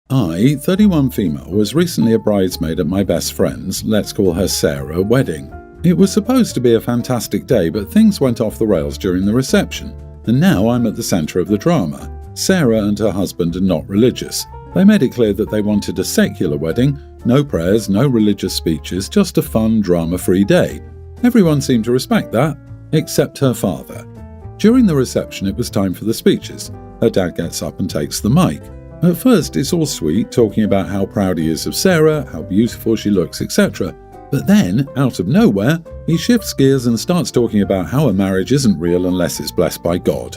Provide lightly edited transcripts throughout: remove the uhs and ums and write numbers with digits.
I, 31 female, was recently a bridesmaid at my best friend's, let's call her Sarah, wedding. It was supposed to be a fantastic day, but things went off the rails during the reception, and now I'm at the centre of the drama. Sarah and her husband are not religious. They made it clear that they wanted a secular wedding, no prayers, no religious speeches, just a fun, drama-free day. Everyone seemed to respect that, except her father. During the reception, it was time for the speeches. Her dad gets up and takes the mic. At first, it's all sweet, talking about how proud he is of Sarah, how beautiful she looks, etc. But then, out of nowhere, he shifts gears and starts talking about how a marriage isn't real unless it's blessed by God.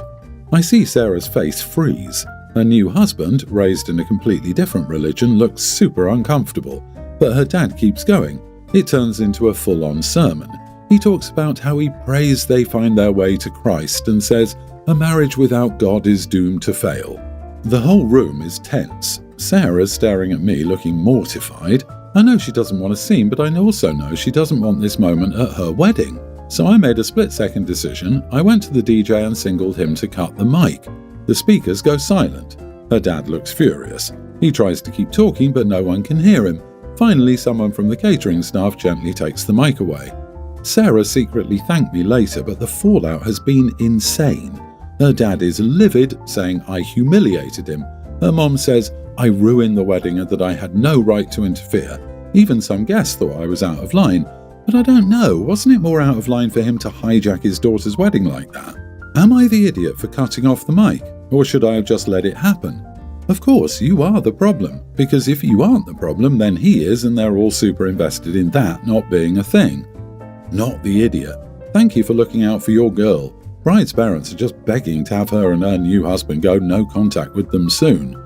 I see Sarah's face freeze. Her new husband, raised in a completely different religion, looks super uncomfortable. But her dad keeps going. It turns into a full-on sermon. He talks about how he prays they find their way to Christ and says, a marriage without God is doomed to fail. The whole room is tense. Sarah's staring at me looking mortified. I know she doesn't want a scene, but I also know she doesn't want this moment at her wedding. So I made a split-second decision. I went to the DJ and signaled him to cut the mic. The speakers go silent. Her dad looks furious. He tries to keep talking, but no one can hear him. Finally, someone from the catering staff gently takes the mic away. Sarah secretly thanked me later, but the fallout has been insane. Her dad is livid, saying I humiliated him. Her mom says I ruined the wedding and that I had no right to interfere. Even some guests thought I was out of line. But I don't know, wasn't it more out of line for him to hijack his daughter's wedding like that? Am I the idiot for cutting off the mic? Or should I have just let it happen? Of course, you are the problem. Because if you aren't the problem, then he is, and they're all super invested in that not being a thing. Not the idiot. Thank you for looking out for your girl. Bride's parents are just begging to have her and her new husband go no contact with them soon.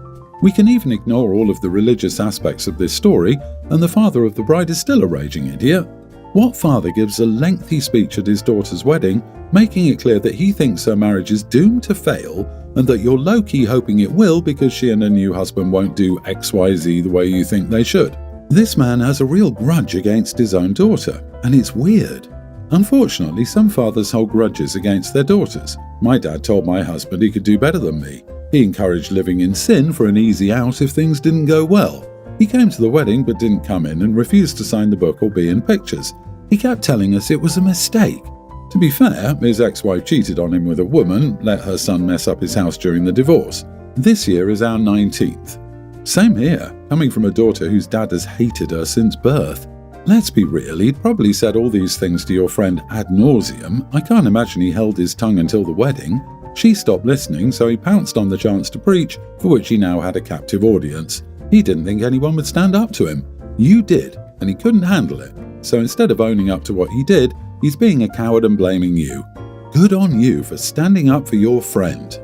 We can even ignore all of the religious aspects of this story, and the father of the bride is still a raging idiot. What father gives a lengthy speech at his daughter's wedding, making it clear that he thinks her marriage is doomed to fail, and that you're low-key hoping it will because she and her new husband won't do XYZ the way you think they should? This man has a real grudge against his own daughter, and it's weird. Unfortunately, some fathers hold grudges against their daughters. My dad told my husband he could do better than me. He encouraged living in sin for an easy out if things didn't go well. He came to the wedding but didn't come in and refused to sign the book or be in pictures. He kept telling us it was a mistake. To be fair, his ex-wife cheated on him with a woman, let her son mess up his house during the divorce. This year is our 19th. Same here, coming from a daughter whose dad has hated her since birth. Let's be real, he'd probably said all these things to your friend ad nauseum. I can't imagine he held his tongue until the wedding. She stopped listening, so he pounced on the chance to preach, for which he now had a captive audience. He didn't think anyone would stand up to him. You did, and he couldn't handle it. So instead of owning up to what he did, he's being a coward and blaming you. Good on you for standing up for your friend.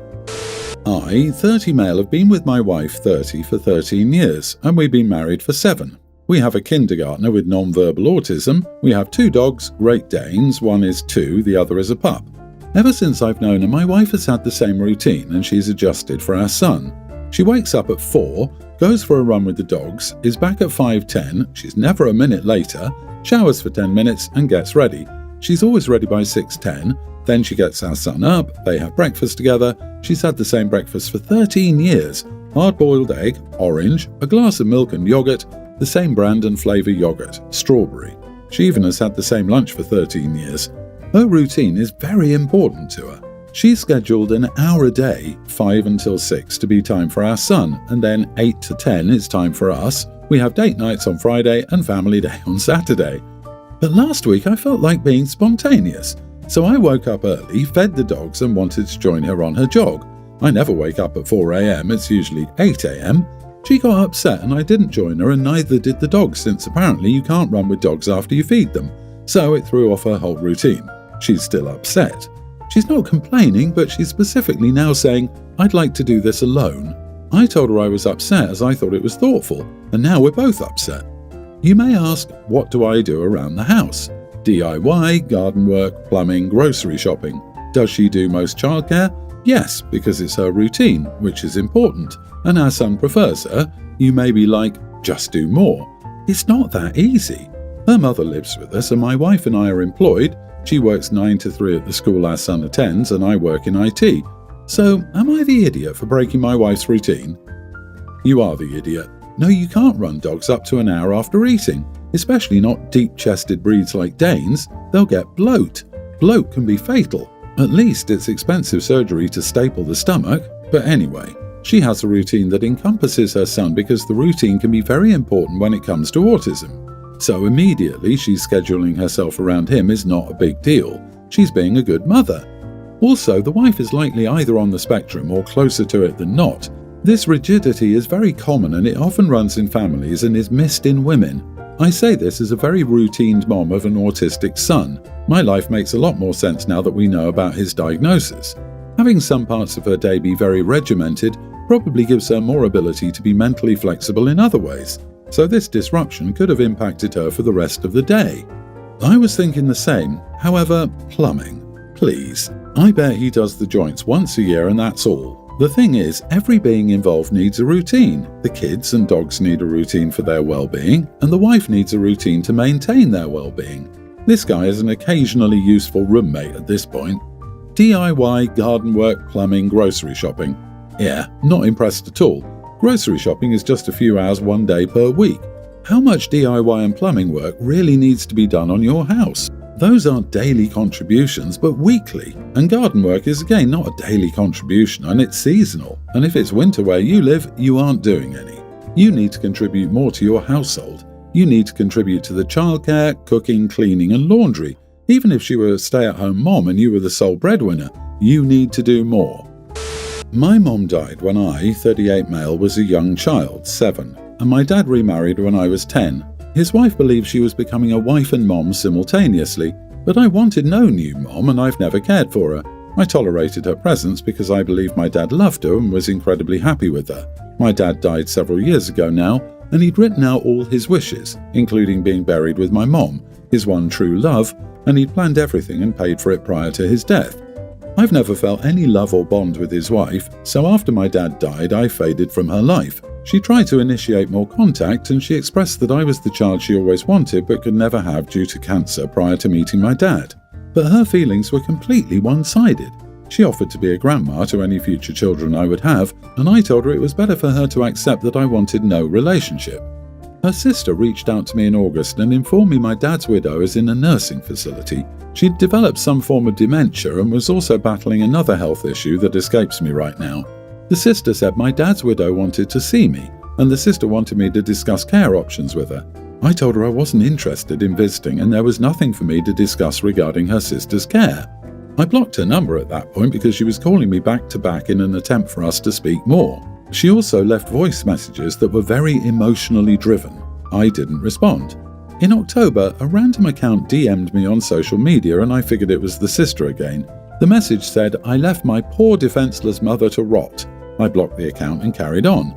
I, 30 male, have been with my wife, 30, for 13 years, and we've been married for 7. We have a kindergartner with non-verbal autism. We have 2 dogs, Great Danes. One is 2, the other is a pup. Ever since I've known her, my wife has had the same routine, and she's adjusted for our son. She wakes up at 4, goes for a run with the dogs, is back at 5:10, she's never a minute later, showers for 10 minutes, and gets ready. She's always ready by 6:10. Then she gets our son up, they have breakfast together. She's had the same breakfast for 13 years. Hard-boiled egg, orange, a glass of milk and yogurt, the same brand and flavour yogurt, strawberry. She even has had the same lunch for 13 years. Her routine is very important to her. She's scheduled an hour a day, 5 until 6, to be time for our son, and then 8 to 10 is time for us. We have date nights on Friday and family day on Saturday. But last week I felt like being spontaneous. So I woke up early, fed the dogs and wanted to join her on her jog. I never wake up at 4 a.m, it's usually 8 a.m. She got upset and I didn't join her, and neither did the dogs, since apparently you can't run with dogs after you feed them. So it threw off her whole routine. She's still upset. She's not complaining, but she's specifically now saying, I'd like to do this alone. I told her I was upset as I thought it was thoughtful, and now we're both upset. You may ask, what do I do around the house? DIY, garden work, plumbing, grocery shopping. Does she do most childcare? Yes, because it's her routine, which is important. And our son prefers her. You may be like, just do more. It's not that easy. Her mother lives with us and my wife and I are employed. She works 9 to 3 at the school our son attends and I work in IT. So am I the idiot for breaking my wife's routine? You are the idiot. No, you can't run dogs up to an hour after eating, especially not deep-chested breeds like Danes. They'll get bloat. Bloat can be fatal. At least it's expensive surgery to staple the stomach. But anyway, she has a routine that encompasses her son because the routine can be very important when it comes to autism. So immediately she's scheduling herself around him is not a big deal. She's being a good mother. Also, the wife is likely either on the spectrum or closer to it than not. This rigidity is very common and it often runs in families and is missed in women. I say this as a very routine mom of an autistic son. My life makes a lot more sense now that we know about his diagnosis. Having some parts of her day be very regimented probably gives her more ability to be mentally flexible in other ways, so this disruption could have impacted her for the rest of the day. I was thinking the same, however, plumbing. Please. I bet he does the joints once a year and that's all. The thing is, every being involved needs a routine. The kids and dogs need a routine for their well-being, and the wife needs a routine to maintain their well-being. This guy is an occasionally useful roommate at this point. DIY, garden work, plumbing, grocery shopping. Yeah, not impressed at all. Grocery shopping is just a few hours one day per week. How much DIY and plumbing work really needs to be done on your house? Those aren't daily contributions, but weekly. And garden work is again not a daily contribution and it's seasonal. And if it's winter where you live, you aren't doing any. You need to contribute more to your household. You need to contribute to the childcare, cooking, cleaning and laundry. Even if she were a stay-at-home mom and you were the sole breadwinner, you need to do more. My mom died when I, 38 male, was a young child, 7, and my dad remarried when I was 10. His wife believed she was becoming a wife and mom simultaneously, but I wanted no new mom and I've never cared for her. I tolerated her presence because I believed my dad loved her and was incredibly happy with her. My dad died several years ago now, and he'd written out all his wishes, including being buried with my mom, his one true love, and he'd planned everything and paid for it prior to his death. I've never felt any love or bond with his wife, so after my dad died I faded from her life. She tried to initiate more contact and she expressed that I was the child she always wanted but could never have due to cancer prior to meeting my dad. But her feelings were completely one-sided. She offered to be a grandma to any future children I would have, and I told her it was better for her to accept that I wanted no relationship. Her sister reached out to me in August and informed me my dad's widow is in a nursing facility. She'd developed some form of dementia and was also battling another health issue that escapes me right now. The sister said my dad's widow wanted to see me, and the sister wanted me to discuss care options with her. I told her I wasn't interested in visiting and there was nothing for me to discuss regarding her sister's care. I blocked her number at that point because she was calling me back to back in an attempt for us to speak more. She also left voice messages that were very emotionally driven. I didn't respond. In October, a random account DM'd me on social media and I figured it was the sister again. The message said, "I left my poor defenseless mother to rot." I blocked the account and carried on.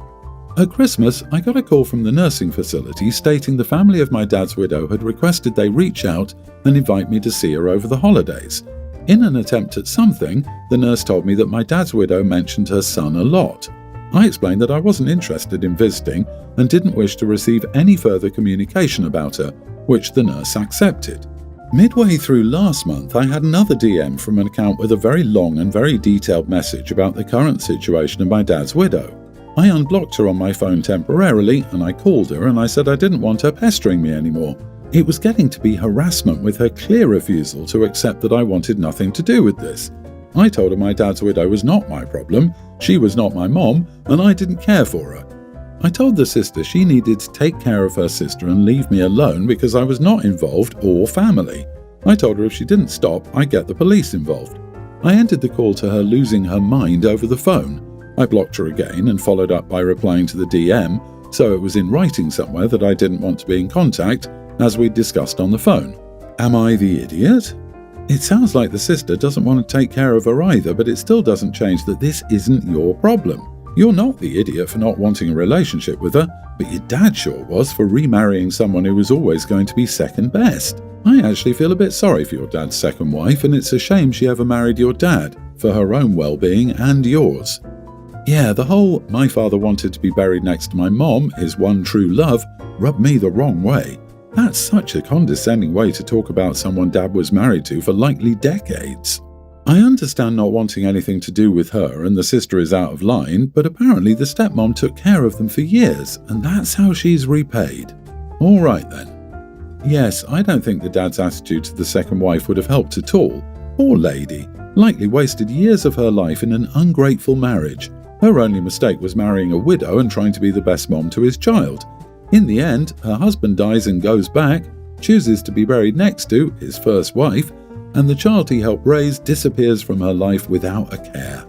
At Christmas, I got a call from the nursing facility stating the family of my dad's widow had requested they reach out and invite me to see her over the holidays. In an attempt at something, the nurse told me that my dad's widow mentioned her son a lot. I explained that I wasn't interested in visiting and didn't wish to receive any further communication about her, which the nurse accepted. Midway through last month, I had another DM from an account with a very long and very detailed message about the current situation of my dad's widow. I unblocked her on my phone temporarily and I called her and I said I didn't want her pestering me anymore. It was getting to be harassment with her clear refusal to accept that I wanted nothing to do with this. I told her my dad's widow was not my problem, she was not my mom, and I didn't care for her. I told the sister she needed to take care of her sister and leave me alone because I was not involved or family. I told her if she didn't stop, I'd get the police involved. I ended the call to her losing her mind over the phone. I blocked her again and followed up by replying to the DM, so it was in writing somewhere that I didn't want to be in contact, as we discussed on the phone. Am I the idiot? It sounds like the sister doesn't want to take care of her either, but it still doesn't change that this isn't your problem. You're not the idiot for not wanting a relationship with her, but your dad sure was for remarrying someone who was always going to be second best. I actually feel a bit sorry for your dad's second wife, and it's a shame she ever married your dad, for her own well-being and yours. Yeah, the whole "my father wanted to be buried next to my mom, his one true love," rubbed me the wrong way. That's such a condescending way to talk about someone Dad was married to for likely decades. I understand not wanting anything to do with her and the sister is out of line, but apparently the stepmom took care of them for years, and that's how she's repaid. All right then. Yes, I don't think the dad's attitude to the second wife would have helped at all. Poor lady, likely wasted years of her life in an ungrateful marriage. Her only mistake was marrying a widow and trying to be the best mom to his child. In the end, her husband dies and goes back, chooses to be buried next to his first wife, and the child he helped raise disappears from her life without a care.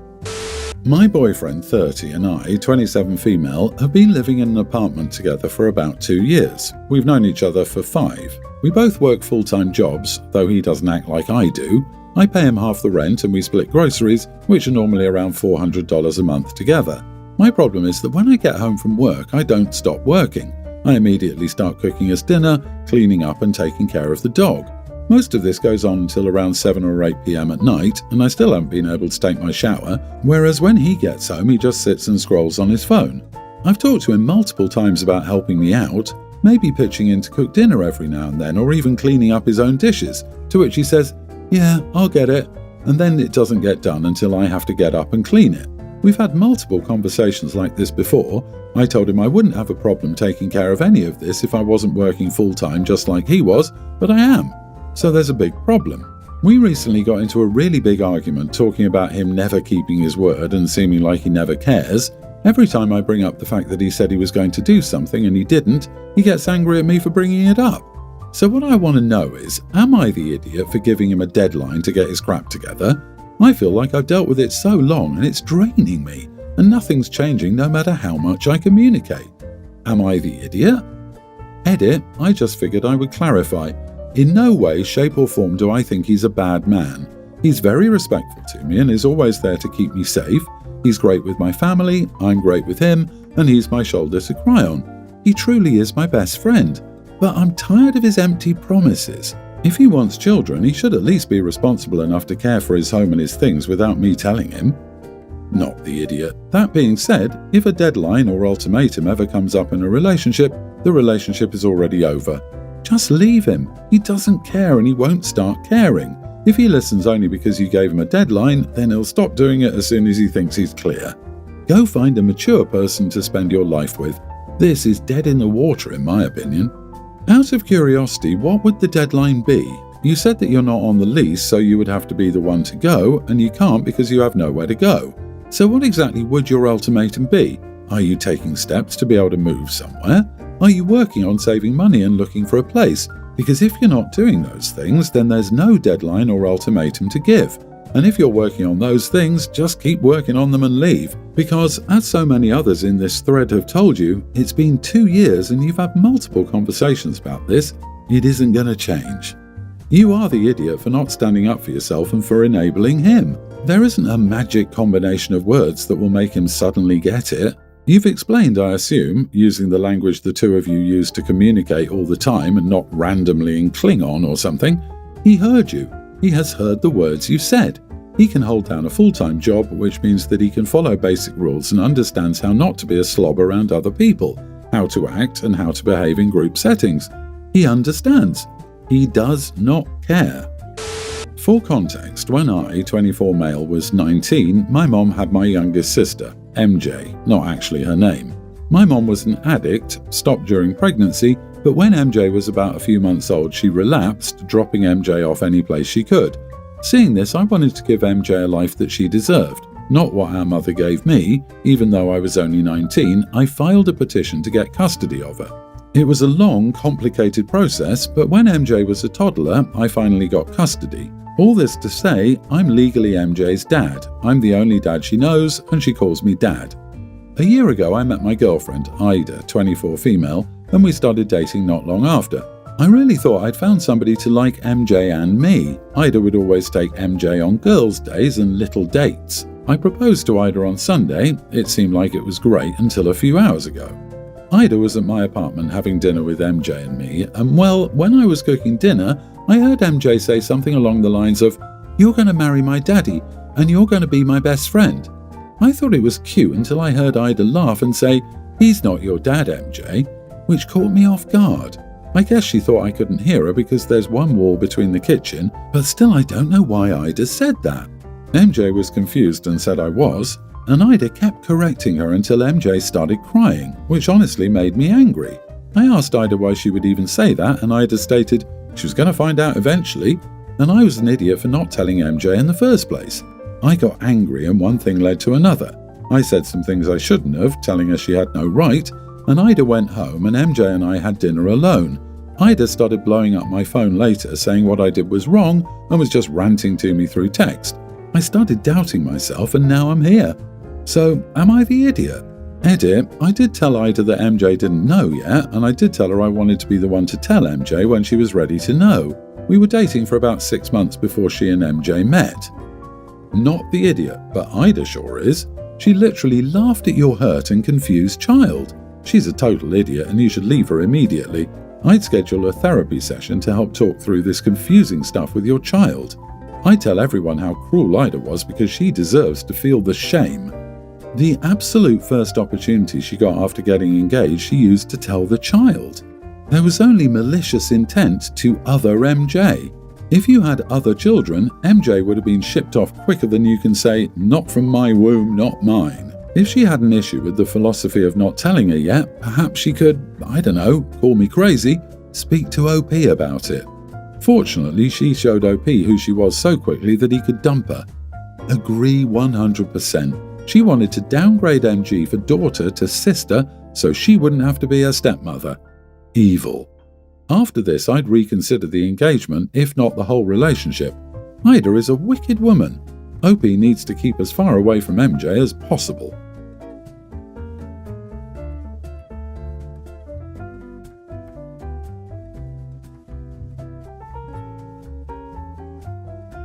My boyfriend, 30, and I, 27 female, have been living in an apartment together for about 2 years. We've known each other for 5. We both work full-time jobs, though he doesn't act like I do. I pay him half the rent and we split groceries, which are normally around $400 a month together. My problem is that when I get home from work, I don't stop working. I immediately start cooking us dinner, cleaning up and taking care of the dog. Most of this goes on until around 7 or 8 p.m. at night, and I still haven't been able to take my shower, whereas when he gets home he just sits and scrolls on his phone. I've talked to him multiple times about helping me out, maybe pitching in to cook dinner every now and then, or even cleaning up his own dishes, to which he says, "Yeah, I'll get it," and then it doesn't get done until I have to get up and clean it. We've had multiple conversations like this before. I told him I wouldn't have a problem taking care of any of this if I wasn't working full-time just like he was, but I am. So there's a big problem. We recently got into a really big argument talking about him never keeping his word and seeming like he never cares. Every time I bring up the fact that he said he was going to do something and he didn't, he gets angry at me for bringing it up. So what I want to know is, am I the idiot for giving him a deadline to get his crap together? I feel like I've dealt with it so long and it's draining me, and nothing's changing no matter how much I communicate. Am I the idiot? Edit, I just figured I would clarify. In no way, shape or form do I think he's a bad man. He's very respectful to me and is always there to keep me safe. He's great with my family, I'm great with him, and he's my shoulder to cry on. He truly is my best friend. But I'm tired of his empty promises. If he wants children, he should at least be responsible enough to care for his home and his things without me telling him. Not the idiot. That being said, if a deadline or ultimatum ever comes up in a relationship, the relationship is already over. Just leave him. He doesn't care and he won't start caring. If he listens only because you gave him a deadline, then he'll stop doing it as soon as he thinks he's clear. Go find a mature person to spend your life with. This is dead in the water in my opinion. Out of curiosity, what would the deadline be? You said that you're not on the lease, so you would have to be the one to go, and you can't because you have nowhere to go. So what exactly would your ultimatum be? Are you taking steps to be able to move somewhere? Are you working on saving money and looking for a place? Because if you're not doing those things, then there's no deadline or ultimatum to give. And if you're working on those things, just keep working on them and leave. Because, as so many others in this thread have told you, it's been 2 years and you've had multiple conversations about this. It isn't going to change. You are the idiot for not standing up for yourself and for enabling him. There isn't a magic combination of words that will make him suddenly get it. You've explained, I assume, using the language the two of you use to communicate all the time and not randomly in Klingon or something. He heard you. He has heard the words you said. He can hold down a full-time job, which means that he can follow basic rules and understands how not to be a slob around other people, how to act and how to behave in group settings. He understands. He does not care. For context, when I, 24 male, was 19, my mom had my youngest sister, MJ, not actually her name. My mom was an addict, stopped during pregnancy, but when MJ was about a few months old, she relapsed, dropping MJ off any place she could. Seeing this, I wanted to give MJ a life that she deserved, not what our mother gave me. Even though I was only 19, I filed a petition to get custody of her. It was a long, complicated process, but when MJ was a toddler, I finally got custody. All this to say, I'm legally MJ's dad. I'm the only dad she knows, and she calls me Dad. A year ago, I met my girlfriend, Ida, 24 female, and we started dating not long after. I really thought I'd found somebody to like MJ and me. Ida would always take MJ on girls' days and little dates. I proposed to Ida on Sunday. It seemed like it was great until a few hours ago. Ida was at my apartment having dinner with MJ and me, and well, when I was cooking dinner, I heard MJ say something along the lines of, "You're going to marry my daddy, and you're going to be my best friend." I thought it was cute until I heard Ida laugh and say, "He's not your dad, MJ," which caught me off guard. I guess she thought I couldn't hear her because there's one wall between the kitchen, but still I don't know why Ida said that. MJ was confused and said I was, and Ida kept correcting her until MJ started crying, which honestly made me angry. I asked Ida why she would even say that, and Ida stated she was going to find out eventually, and I was an idiot for not telling MJ in the first place. I got angry and one thing led to another. I said some things I shouldn't have, telling her she had no right, and Ida went home and MJ and I had dinner alone. Ida started blowing up my phone later, saying what I did was wrong and was just ranting to me through text. I started doubting myself and now I'm here. So, am I the idiot? Edit, I did tell Ida that MJ didn't know yet, and I did tell her I wanted to be the one to tell MJ when she was ready to know. We were dating for about 6 months before she and MJ met. Not the idiot, but Ida sure is. She literally laughed at your hurt and confused child. She's a total idiot and you should leave her immediately. I'd schedule a therapy session to help talk through this confusing stuff with your child. I tell everyone how cruel Ida was because she deserves to feel the shame. The absolute first opportunity she got after getting engaged she used to tell the child. There was only malicious intent to other MJ. If you had other children, MJ would have been shipped off quicker than you can say, "Not from my womb, not mine." If she had an issue with the philosophy of not telling her yet, perhaps she could, I don't know, call me crazy, speak to OP about it. Fortunately, she showed OP who she was so quickly that he could dump her. Agree 100%. She wanted to downgrade MG for daughter to sister so she wouldn't have to be her stepmother. Evil. After this, I'd reconsider the engagement, if not the whole relationship. Ida is a wicked woman. OP needs to keep as far away from MJ as possible.